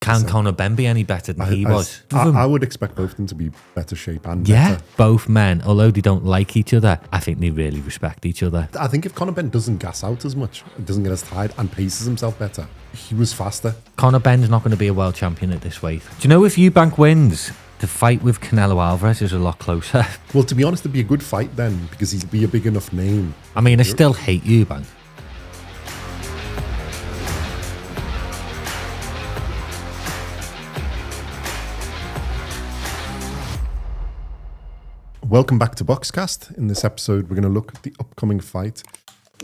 Can Conor Benn be any better than he was? I would expect both of them to be better shape and yeah, better. both men, although they don't like each other, I think they really respect each other. I think if Conor Benn doesn't gas out as much, doesn't get as tired, and paces himself better, he was faster. Conor Benn's not going to be a world champion at this weight. Do you know if Eubank wins, the fight with Canelo Alvarez is a lot closer? Well, to be honest, it'd be a good fight then, because he'd be a big enough name. I mean, I still hate Eubank. Welcome back to BoxCast. In this episode, we're going to look at the upcoming fight,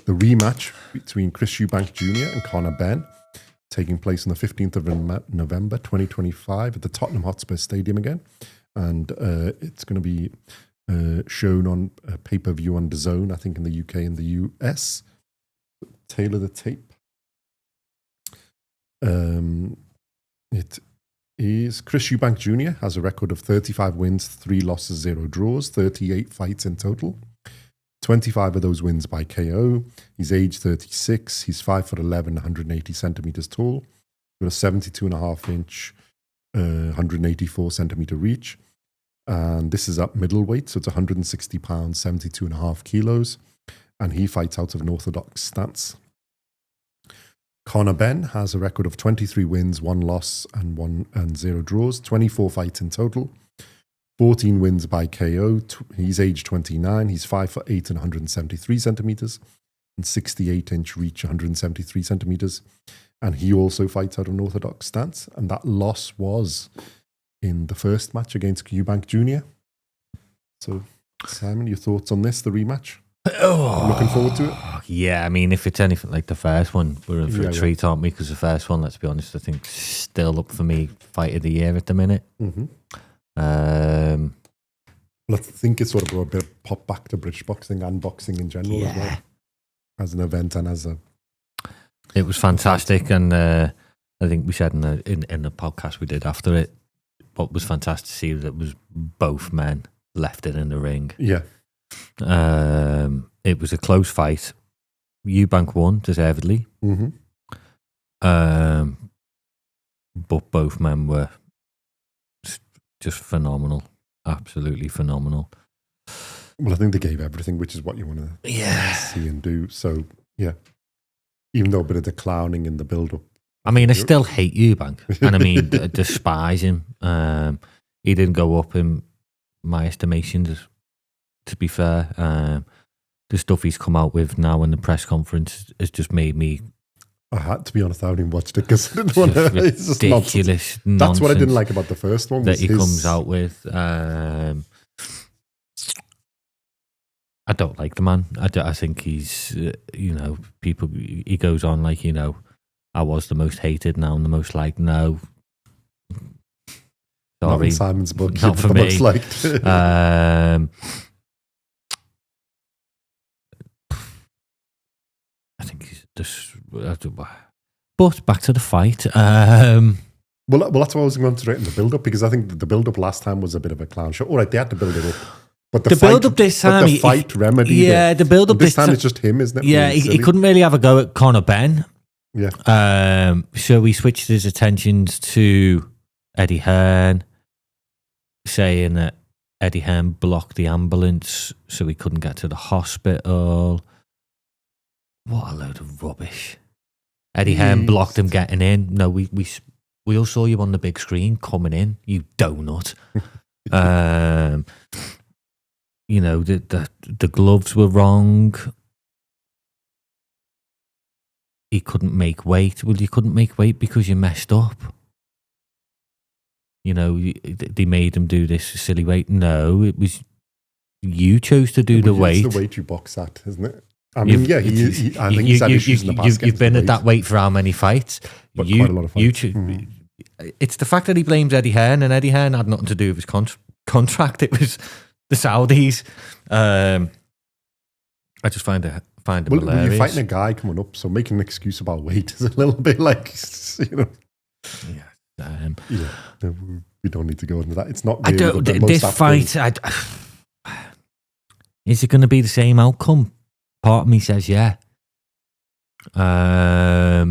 the rematch between Eubank Jr. and Conor Benn, taking place on the 15th of November 2025 at the Tottenham Hotspur Stadium again. And it's going to be shown on pay-per-view on DAZN, I think in the UK and the US. Tailor the tape. It is Eubank Jr. has a record of 35 wins, 3 losses, 0 draws, 38 fights in total. 25 of those wins by KO. He's age 36. He's 5'11", 180 centimeters tall. With a 72.5 inch, 184 centimeter reach. And this is up middleweight, so it's 160 pounds, 72.5 kilos. And he fights out of an orthodox stance. Conor Benn has a record of 23 wins, 1 loss and 0 draws, 24 fights in total, 14 wins by KO. He's age 29. He's 5'8" and 173 centimeters, and 68-inch reach, 173 centimeters. And he also fights out of an orthodox stance. And that loss was in the first match against Eubank Jr. So, Simon, your thoughts on this, the rematch? I'm looking forward to it. Yeah, I mean, if it's anything like the first one, we're in for a treat, aren't we? Because the first one, let's be honest, I think still up for me, fight of the year at the minute. Mm-hmm. Well, I think it's sort of brought a bit of pop back to British boxing and boxing in general as well, as an event and as a... It was fantastic, and I think we said in the podcast we did after it, what was fantastic to see that was both men left it in the ring. Yeah. It was a close fight. Eubank won deservedly. Mm-hmm. But both men were just phenomenal, absolutely phenomenal. Well, I think they gave everything, which is what you want to see and do. So, yeah, even though a bit of the clowning in the build-up. I mean, I still hate Eubank, and I mean, despise him. He didn't go up in my estimation, to be fair. The stuff he's come out with now in the press conference has just made me... I had to be honest, I haven't watched it because I didn't want to... It's ridiculous nonsense. That's what I didn't like about the first one. That he comes out with. I don't like the man. I think he's, people, he goes on like, I was the most hated, now I'm the most liked. No. Sorry. Not in Simon's book. Not for the me. Most liked. I think he's just... But back to the fight. Well, that's why I was going to straight in the build-up, because I think the build-up last time was a bit of a clown show. All right, they had to build it up. But the build-up this time... the fight remedied it. Yeah, the build-up this time it's just him, isn't it? Yeah, he couldn't really have a go at Conor Benn. Yeah. So he switched his attentions to Eddie Hearn, saying that Eddie Hearn blocked the ambulance so he couldn't get to the hospital. What a load of rubbish. Eddie Hearn blocked him getting in. No, we all saw you on the big screen coming in, you donut. The gloves were wrong. He couldn't make weight. Well, you couldn't make weight because you messed up. They made him do this silly weight. No, it was you chose to do the weight. It's the weight you box at, isn't it? I mean, I think he's had issues in the past. You've been at that weight for how many fights? But quite a lot of fights. It's the fact that he blames Eddie Hearn, and Eddie Hearn had nothing to do with his contract. It was the Saudis. I just find him hilarious. Well, you're fighting a guy coming up, so making an excuse about weight is a little bit like, Yeah. We don't need to go into that. It's not really this fight. Is it going to be the same outcome? Part of me says yeah. I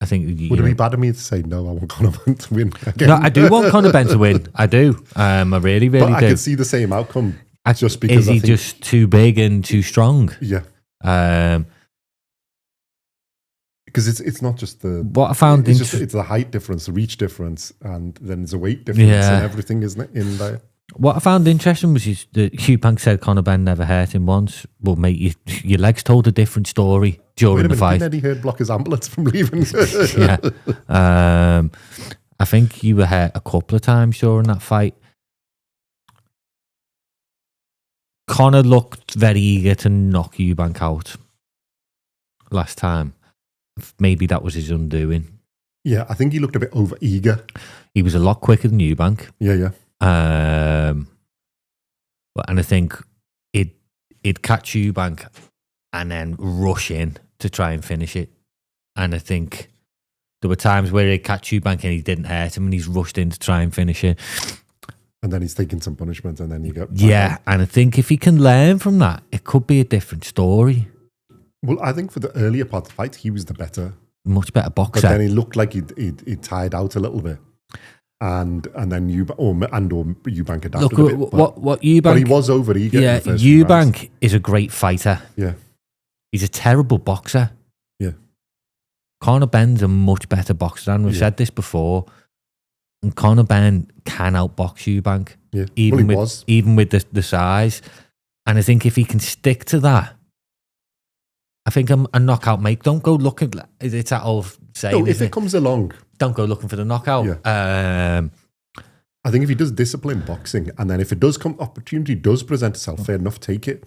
think Would it be bad of me to say no? I want Conor Benn to win again. No, I do want Conor Benn to win. I do. I really, really but do. I can see the same outcome. Just because is he just too big and too strong? Yeah. Because it's not just the what I found it's the height difference, the reach difference, and then there's a weight difference and everything, isn't it? In there. What I found interesting was that Eubank said Conor Benn never hurt him once. Well, mate, your legs told a different story during the fight. Didn't Eddie Hearn block his ambulance from leaving? Yeah. I think you were hurt a couple of times during that fight. Conor looked very eager to knock Eubank out last time. Maybe that was his undoing. Yeah, I think he looked a bit over eager. He was a lot quicker than Eubank. Yeah. And I think it'd catch Eubank and then rush in to try and finish it. And I think there were times where he'd catch Eubank and he didn't hurt him and he's rushed in to try and finish it. And then he's taking some punishment and then you go... Yeah, and I think if he can learn from that, it could be a different story. Well, I think for the earlier part of the fight, he was the better... Much better boxer. But then he looked like he'd tired out a little bit. And then Eubank adapted Look, a bit. What Eubank... But he was over-eager. Yeah, Eubank is a great fighter. Yeah. He's a terrible boxer. Yeah. Conor Benn's a much better boxer, and we've said this before. And Conor Benn can outbox Eubank. Yeah. Even with the size. And I think if he can stick to that, I think a knockout, mate. Don't go looking. It's that old saying. No, if it comes along, don't go looking for the knockout. Yeah. I think if he does discipline boxing, and then if it does come, opportunity does present itself, fair enough, take it.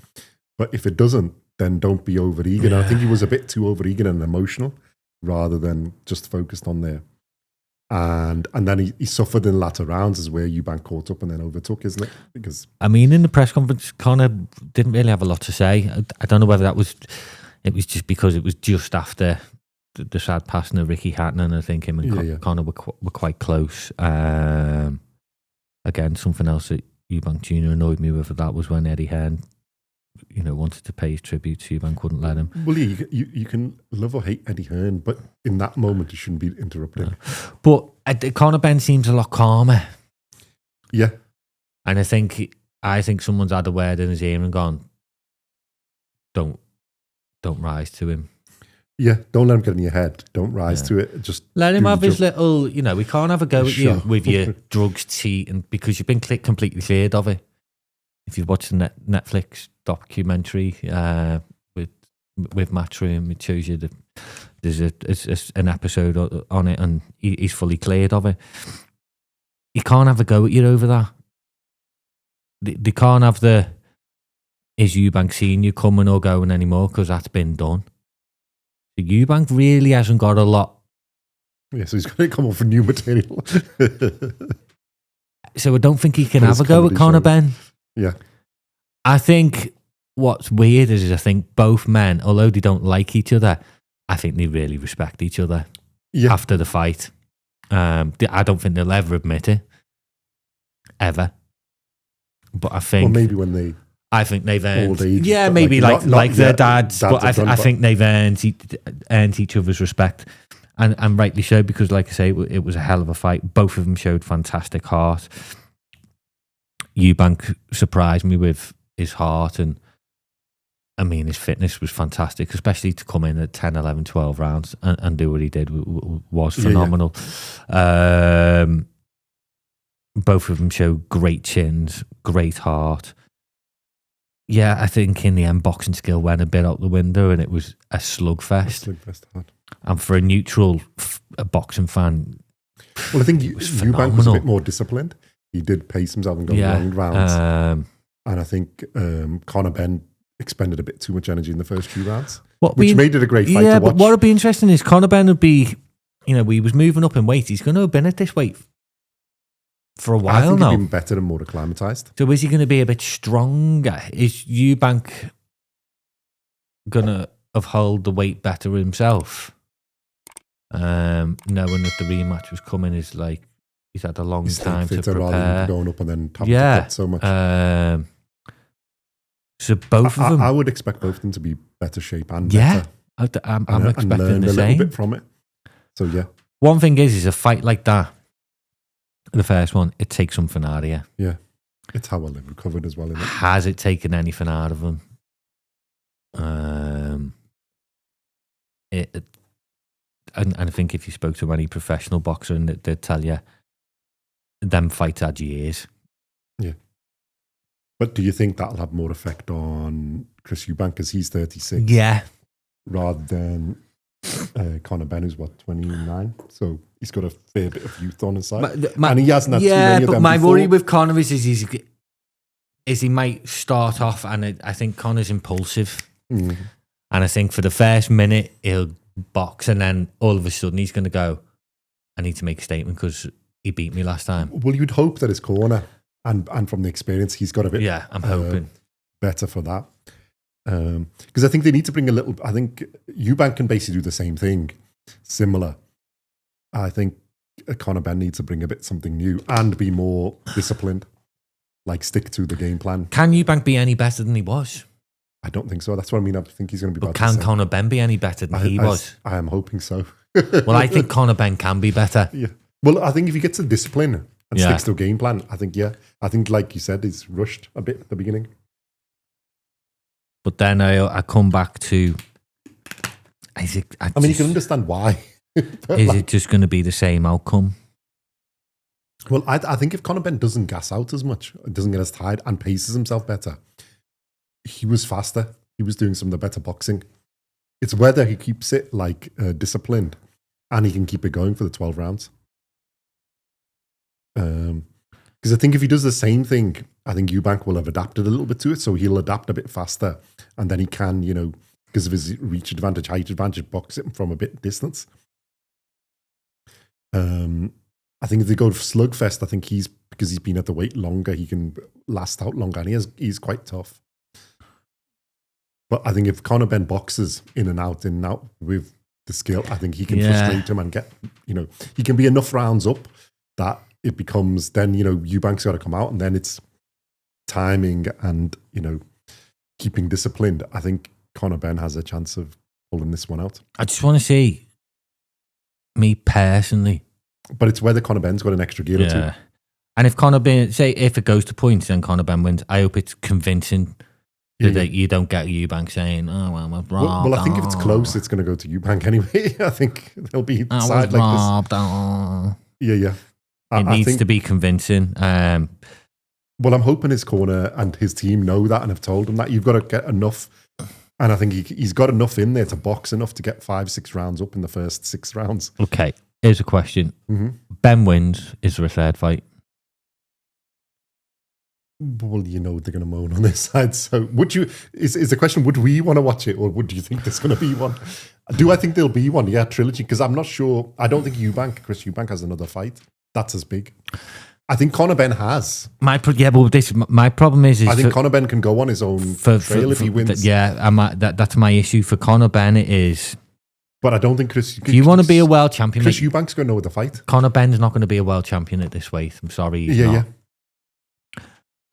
But if it doesn't, then don't be overeager. Yeah. I think he was a bit too overeager and emotional, rather than just focused on there. And then he suffered in the latter rounds, is where Eubank caught up and then overtook, isn't it? Because I mean, in the press conference, Conor didn't really have a lot to say. I don't know whether that was. It was just because it was just after the sad passing of Ricky Hatton, and I think him and Conor were quite close. Again, something else that Eubank Jr annoyed me with that was when Eddie Hearn, wanted to pay his tribute to Eubank, wouldn't let him. Well, you can love or hate Eddie Hearn, but in that moment, you shouldn't be interrupting. But Conor Benn seems a lot calmer. Yeah. And I think someone's had a word in his ear and gone, don't rise to him. Yeah, don't let him get in your head. Don't rise to it. Just let him have his little, we can't have a go at you with your drugs, cheating, because you've been completely cleared of it. If you've watched the Netflix documentary with Matchroom, it shows you that there's an episode on it and he's fully cleared of it. You can't have a go at you over that. They can't have is Eubank seeing you coming or going anymore, because that's been done. So Eubank really hasn't got a lot. Yeah, so he's going to come up with new material. So I don't think he can have a go at Conor Benn. Yeah. I think what's weird is I think both men, although they don't like each other, I think they really respect each other after the fight. I don't think they'll ever admit it. Ever. But I think... Well, maybe when they... I think they've earned... Age, yeah, maybe not their dads, but I think they've earned each other's respect. And rightly so, because like I say, it was a hell of a fight. Both of them showed fantastic heart. Eubank surprised me with his heart, and I mean, his fitness was fantastic, especially to come in at 10, 11, 12 rounds and do what he did was phenomenal. Both of them showed great chins, great heart. Yeah, I think in the end, boxing skill went a bit out the window and it was a slugfest. And for a neutral boxing fan, well, I think Eubank was a bit more disciplined. He did pace himself and go long rounds. And I think Conor Benn expended a bit too much energy in the first few rounds, which made it a great fight to watch. Yeah, but what would be interesting is Conor Benn would be, he was moving up in weight. He's going to have been at this weight for a while now. I think he's been better and more acclimatized. So is he going to be a bit stronger? Is Eubank going to have held the weight better himself? Knowing that the rematch was coming, is like he's had a long time to prepare. Rather than going up and then having to cut so much. So both of them, I would expect both of them to be better shape and better. I'm expecting and the a same. little bit from it. So yeah, One thing is a fight like that, the first one, it takes something out of you. yeah. It's how well they've recovered as well, isn't it? Has it taken anything out of them? And I think if you spoke to any professional boxer, and they'd tell you them fights had years. Yeah. But do you think that'll have more effect on Chris Eubank because he's 36? Yeah. Rather than Conor Benn, who's 29? So he's got a fair bit of youth on his side. And he hasn't had too many of them my before. worry with Conor is he might start off, and I think Conor's impulsive. Mm. And I think for the first minute, he'll box, and then all of a sudden he's going to go, I need to make a statement because he beat me last time. Well, you'd hope that his corner, and from the experience, he's got a bit I'm hoping. better for that. Because I think they need to bring a little... I think Eubank can basically do the same thing, similar. I think Conor Benn needs to bring a bit something new and be more disciplined, like stick to the game plan. Can Eubank be any better than he was? I don't think so. That's what I mean. I think he's going to be But can Conor Benn be any better than he was? I am hoping so. Well, I think Conor Benn can be better. Yeah. Well, I think if he gets to discipline and sticks to a game plan, I think, like you said, he's rushed a bit at the beginning. But then I come back to, I mean, you can understand why. Is it just going to be the same outcome? Well, I think if Conor Benn doesn't gas out as much, doesn't get as tired, and paces himself better, he was faster. He was doing some of the better boxing. It's whether he keeps it disciplined and he can keep it going for the 12 rounds. Because I think if he does the same thing, I think Eubank will have adapted a little bit to it. So he'll adapt a bit faster, and then he can, because of his reach advantage, height advantage, box it from a bit distance. I think if they go for slugfest, I think because he's been at the weight longer, he can last out longer, and he's quite tough. But I think if Conor Benn boxes in and out with the skill, I think he can frustrate him and get, he can be enough rounds up that it becomes then, Eubank's got to come out, and then it's timing and, keeping disciplined. I think Conor Benn has a chance of pulling this one out. I just want to see, me personally. But it's whether Conor Benn's got an extra gear or two. And if Conor Benn, say if it goes to points, then Conor Benn wins. I hope it's convincing. That you don't get Eubank saying, "Oh well, I'm robbed." Well, I think if it's close, it's going to go to Eubank anyway. I think they'll be side like this. Yeah. It needs to be convincing. Well, I'm hoping his corner and his team know that and have told him that you've got to get enough. And I think he's got enough in there to box enough to get 5-6 rounds up in the first 6 rounds. Okay, here's a question: Ben wins. Is there a third fight? Well, they're going to moan on this side. So would you, is the question, would we want to watch it, or would you think there's going to be one? Do I think there'll be one? Yeah, trilogy. Because I'm not sure. I don't think Chris Eubank has another fight that's as big. I think Conor Benn has. My problem is I think Conor Benn can go on his own trail if he wins. That's my issue. For Conor Benn, it is. But I don't think Chris... Do you want to be a world champion? Chris Eubank's going to know the fight. Conor Benn's not going to be a world champion at this weight. I'm sorry. Yeah.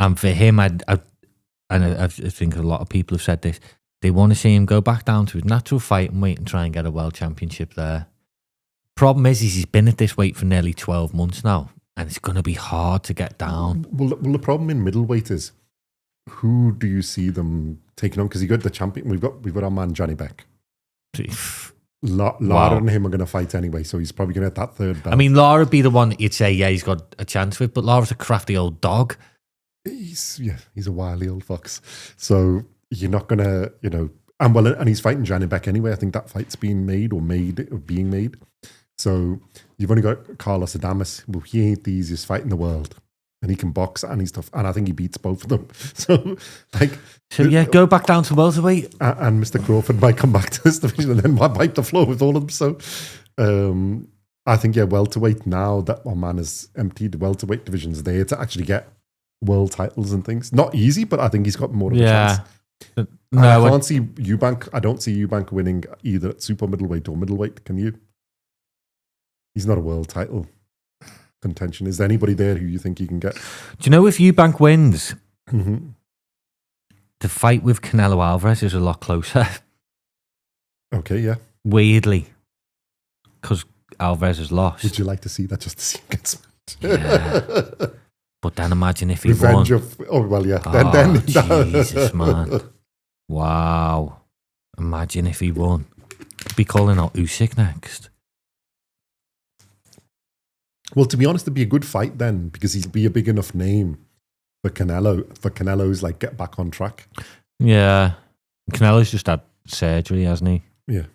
And for him, I think a lot of people have said this, they want to see him go back down to his natural fight and wait and try and get a world championship there. Problem is he's been at this weight for nearly 12 months now, and it's going to be hard to get down. Well, the problem in middleweight is, who do you see them taking on? Because you got the champion. We've got our man Johnny Beck. Lara and him are going to fight anyway, so he's probably going to get that third belt. I mean, Lara would be the one that you'd say, yeah, he's got a chance with, but Lara's a crafty old dog. He's a wily old fox. So you're not going to, and he's fighting Johnny Beck anyway. I think that fight's being made. So you've only got Carlos Adames. Well, he ain't the easiest fight in the world. And he can box and he's tough. And I think he beats both of them. So go back down to welterweight. And Mr. Crawford might come back to this division and then might wipe the floor with all of them. So I think, welterweight, now that our man has emptied the welterweight divisions there to actually get world titles and things. Not easy, but I think he's got more of a chance. No, I can't see Eubank. I don't see Eubank winning either at super middleweight or middleweight. Can you? He's not a world title contention. Is there anybody there who you think you can get? Do you know if Eubank wins, the fight with Canelo Alvarez is a lot closer? Okay, yeah. Weirdly. Because Alvarez has lost. Would you like to see that just to see him get smacked? Yeah. But then imagine if he Revenge won. of... Oh, well, yeah. Oh, Then Jesus, man. Wow. Imagine if he won. Be calling out Usyk next. Well, to be honest, it'd be a good fight then because he'd be a big enough name for Canelo. For Canelo's like get back on track. Yeah. Canelo's just had surgery, hasn't he? Yeah.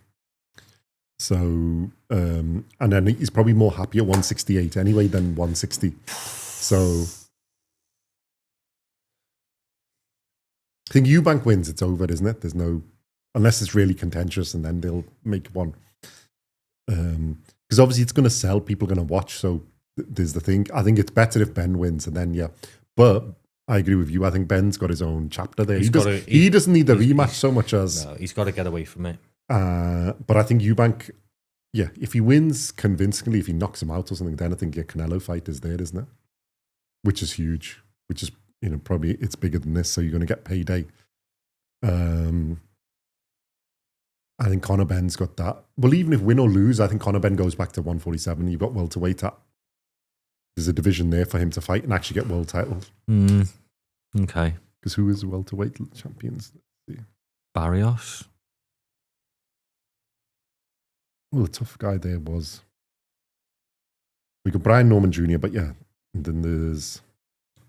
So, and then he's probably more happy at 168 anyway than 160. So, I think Eubank wins, it's over, isn't it? There's no, unless it's really contentious and then they'll make one. Because obviously it's going to sell, people are going to watch. So there's the thing. I think it's better if Ben wins and then, yeah. But I agree with you. I think Ben's got his own chapter there. He doesn't need the rematch so much as... No, he's got to get away from it. But I think Eubank, yeah, if he wins convincingly, if he knocks him out or something, then I think your Canelo fight is there, isn't it? Which is huge. Which is, probably it's bigger than this, so you're going to get payday. I think Conor Benn's got that. Well, even if win or lose, I think Conor Benn goes back to 147. You've got welterweight at. There's a division there for him to fight and actually get world title. Okay. Because who is the welterweight champions? Let's see. Barrios. Well, the tough guy there was... We got Brian Norman Jr., but yeah. And then there's...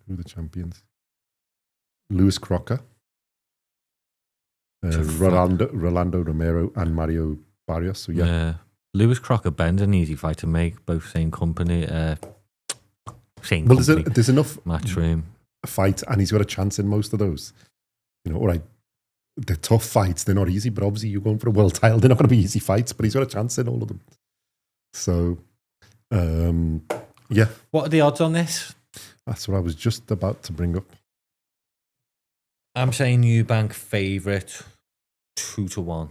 Who are the champions? Lewis Crocker. Rolando Romero and Mario Barrios. So yeah. Lewis Crocker Ben's an easy fight to make. Both same company. Same company. There's enough Matchroom fights, and he's got a chance in most of those. All right, they're tough fights. They're not easy, but obviously you're going for a world title. They're not going to be easy fights, but he's got a chance in all of them. So, yeah. What are the odds on this? That's what I was just about to bring up. I'm saying Eubank favourite 2-1.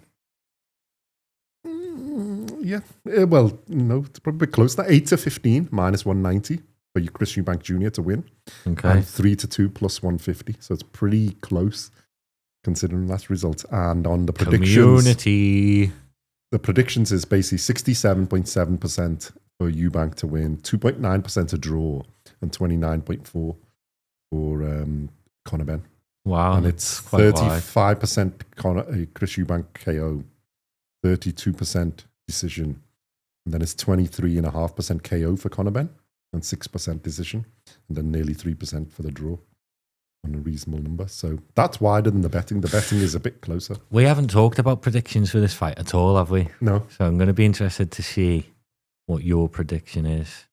Yeah. Well, no, it's probably close. That 8-15 minus 190 for your Chris Eubank Jr. to win. Okay. And 3-2 plus 150. So it's pretty close considering last results. And on the predictions, the predictions is basically 67.7% for Eubank to win, 2.9% a draw, and 29.4% for Conor Benn. Wow. And it's 35% Chris Eubank KO, 32% decision. And then it's 23.5% KO for Conor Benn and 6% decision. And then nearly 3% for the draw on a reasonable number. So that's wider than the betting. The betting is a bit closer. We haven't talked about predictions for this fight at all, have we? No. So I'm going to be interested to see what your prediction is.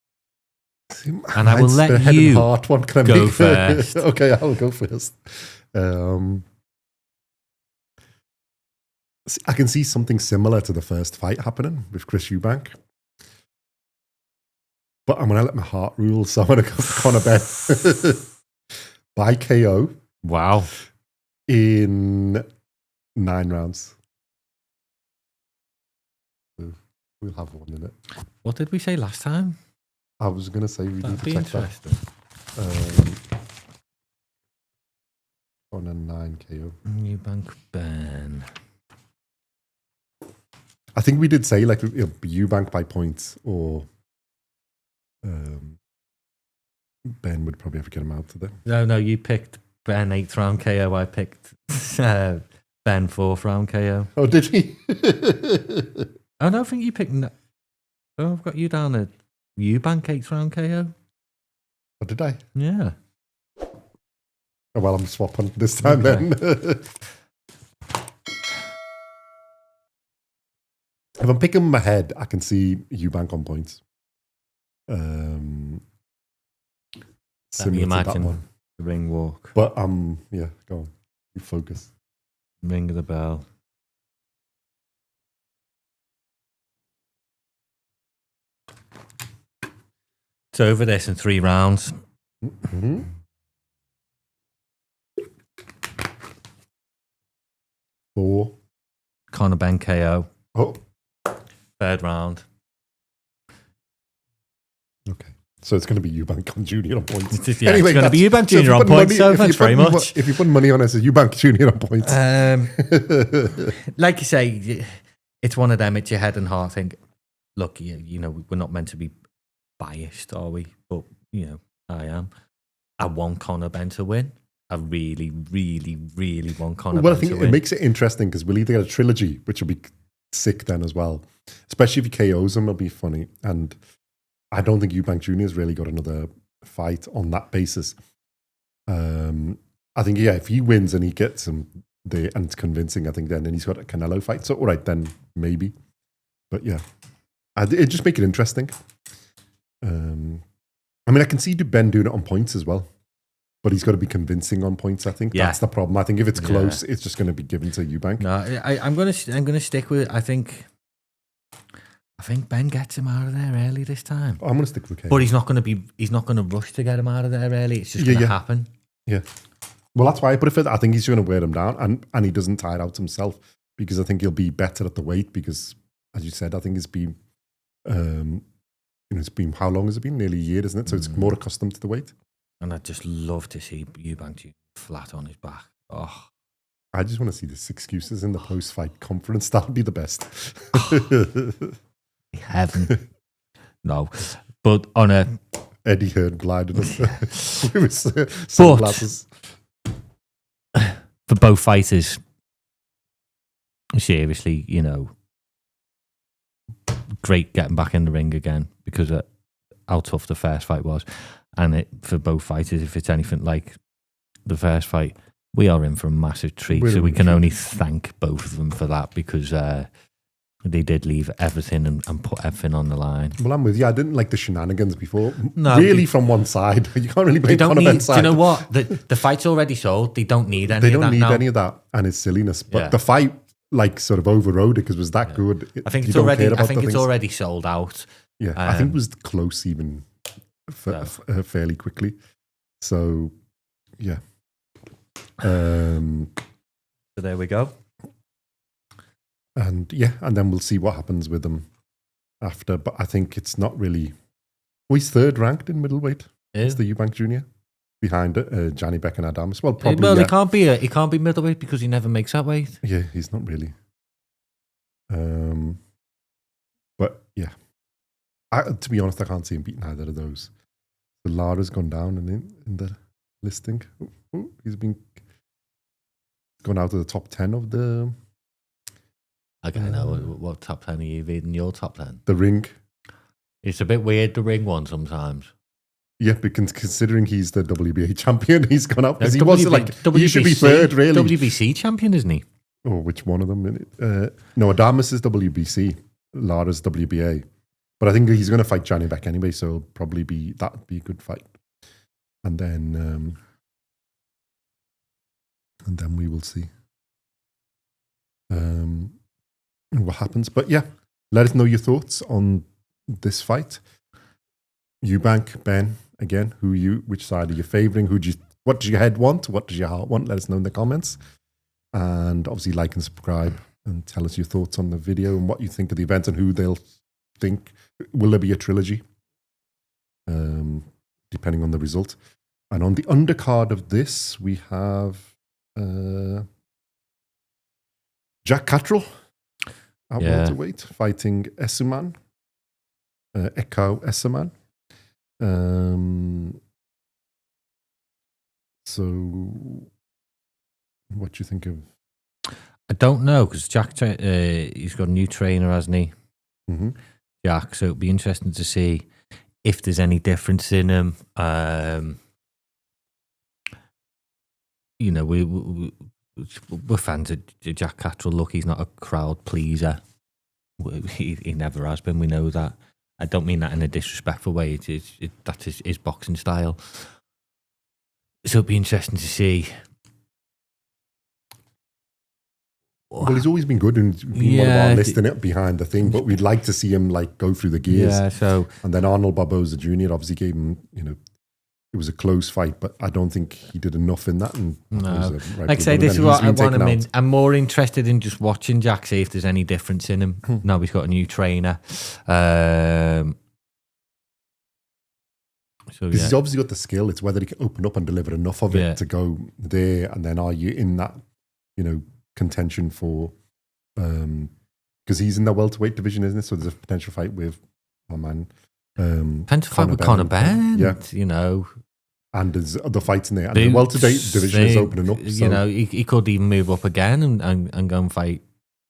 And I will let you go first. Okay, I'll go first. I can see something similar to the first fight happening with Chris Eubank. But I'm going to let my heart rule, so I'm going to go for Conor Benn by KO. Wow. In 9 rounds. We'll have one in it. What did we say last time? I was going to say we That'd need be to check interesting. that. On a 9 KO. Eubank Benn. I think we did say like Eubank by points or Ben would probably have to get him out today. No, you picked Ben 8th round KO. I picked Ben 4th round KO. Oh, did he? Oh, no, I think you picked... Oh, I've got you down at Eubank 8th round KO. Oh, did I? Yeah. Oh, well, I'm swapping this time then. If I'm picking my head, I can see Eubank on points. Similar to that one. The ring walk. But yeah, go on. You focus. Ring of the bell. It's over this in 3 rounds. Mm-hmm. Four. Conor Benn KO. Oh. 3rd round. Okay. So it's going to be Eubank Jr. on points. Yeah, anyway, it's going to be Eubank Jr. on points. So thanks very much. If you put money on it, it's Eubank Jr. on points. Like you say, it's one of them. It's your head and heart thing. look, we're not meant to be biased, are we? But, I am. I want Conor Benn to win. I really, really, really want Conor Well, Benn I think to it win. makes it interesting because we'll either get a trilogy, which will be sick then as well. Especially if he KOs him, it'll be funny. And I don't think Eubank Jr. has really got another fight on that basis. I think, if he wins and he gets him there and it's convincing, I think then he's got a Canelo fight. So, all right, then maybe. But yeah, it just make it interesting. I can see Ben doing it on points as well. But he's got to be convincing on points, I think. That's the problem. I think if it's close, it's just going to be given to Eubank. No, I'm going to stick with it. I think Ben gets him out of there early this time. I'm going to stick with KO. But he's not going to rush to get him out of there early. It's just going to happen. Yeah. Well, that's why I put it. I think he's going to wear him down, and he doesn't tire out himself because I think he'll be better at the weight because, as you said, I think it's been, it's been, how long has it been? Nearly a year, isn't it? So it's more accustomed to the weight. And I'd just love to see Eubank Jr. flat on his back. Oh, I just want to see the excuses in the post-fight conference. That'll be the best. Heaven. No. But on a... Eddie Hearn blinded us with sunglasses. For both fighters, seriously, great getting back in the ring again because of how tough the first fight was. And for both fighters, if it's anything like the first fight, we are in for a massive treat. So we can only thank both of them for that because they did leave everything and put everything on the line. Well, I'm with you. I didn't like the shenanigans before. No, really, from one side. You can't really blame Conor Benn's side. Do you know what? The fight's already sold. They don't need any of that. They don't need any of that and it's silliness. But the fight, sort of overrode it because it was that good. I think it's already sold out. Yeah, I think it was close even fairly quickly. So, yeah. So there we go. And then we'll see what happens with them after. But I think it's not really. Well, he's third ranked in middleweight. It's the Eubank Jr. behind Johnny Beck and Adams. Well, probably. Well, he can't be middleweight because he never makes that weight. Yeah, he's not really. But yeah, to be honest, I can't see him beating either of those. So Lara's gone down in the listing. He's gone out of the top 10 of the. I don't know what top 10 are you reading? Your top 10? The Ring. It's a bit weird, the Ring one sometimes. Yeah, because considering he's the WBA champion, he's gone up because he wasn't he should be third, really. WBC champion, isn't he? Oh, which one of them? No, Adamus is WBC. Lara's WBA. But I think he's going to fight Johnny Beck anyway, so it'll probably that'd be a good fight. And then we will see what happens. But yeah, let us know your thoughts on this fight. Eubank, Ben, again, which side are you favouring? What does your head want? What does your heart want? Let us know in the comments. And obviously like and subscribe and tell us your thoughts on the video and what you think of the event and who they'll think. Will there be a trilogy? Depending on the result. And on the undercard of this, we have Jack Catterall at welterweight fighting Essuman. Eko Essuman. So, what do you think of? I don't know because Jack, he's got a new trainer, hasn't he? Mm-hmm. Jack. So it'd be interesting to see if there's any difference in him. We're fans of Jack Catterall. Look, he's not a crowd pleaser. He never has been. We know that. I don't mean that in a disrespectful way. That's his boxing style. So it'd be interesting to see. Well, he's always been good and been one of our listing it behind the thing, but we'd like to see him go through the gears. Yeah, so and then Arnold Barboza Jr. obviously gave him, it was a close fight, but I don't think he did enough in that. And no. Like I say, this is what I want him in. I'm more interested in just watching Jack, see if there's any difference in him. Now he's got a new trainer. He's obviously got the skill. It's whether he can open up and deliver enough of it to go there. And then are you in that, contention for getting because he's in the welterweight division, isn't it? So there's a potential fight with my man. Potential fight with Conor Benn. Yeah. You know. And there's other fights in there. And the welterweight division is opening up. So. You know, he could even move up again and go and fight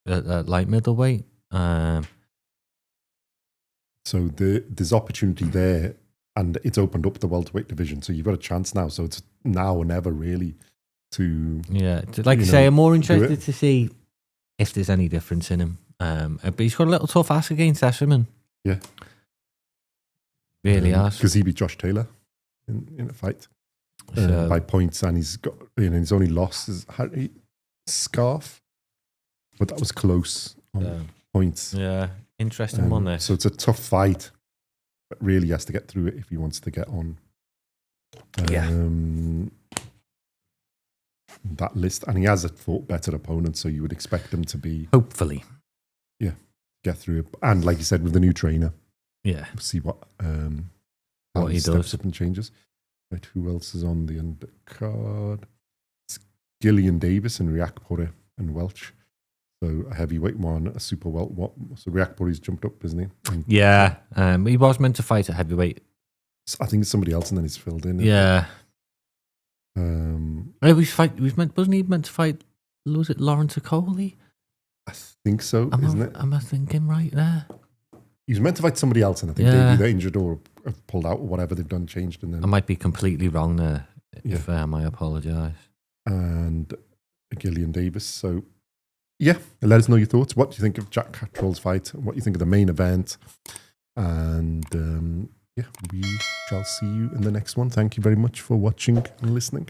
at light middleweight. So there's opportunity there, and it's opened up the welterweight division. So you've got a chance now. So it's now or never, really, to... Yeah, like you say, I'm more interested to see if there's any difference in him. But he's got a little tough ask against Esserman. Yeah. Really has. Because he beat Josh Taylor in a fight by points, and he's got, his only loss is Harry Scarf, but that was close on points. Yeah, interesting one there. So it's a tough fight, but really has to get through it if he wants to get on that list. And he has fought better opponents, so you would expect him to be... Hopefully. Yeah, get through it. And like you said, with the new trainer, see what he steps does up and changes. Right, who else is on the undercard? It's Gillian Davis and Riakporhe and Welch. So a heavyweight one, a super welter. So Riakporhe's jumped up, isn't he? And he was meant to fight at heavyweight. I think it's somebody else, and then he's filled in. Yeah. Wasn't he meant to fight? Was it Lawrence Okoli? I think so, isn't it? Am I thinking right there? He was meant to fight somebody else, and I think they've either injured or have pulled out or whatever they've done, changed. And then I might be completely wrong there. If I am, I apologise. And Gillian Davis. So, let us know your thoughts. What do you think of Jack Catterall's fight? What do you think of the main event? And we shall see you in the next one. Thank you very much for watching and listening.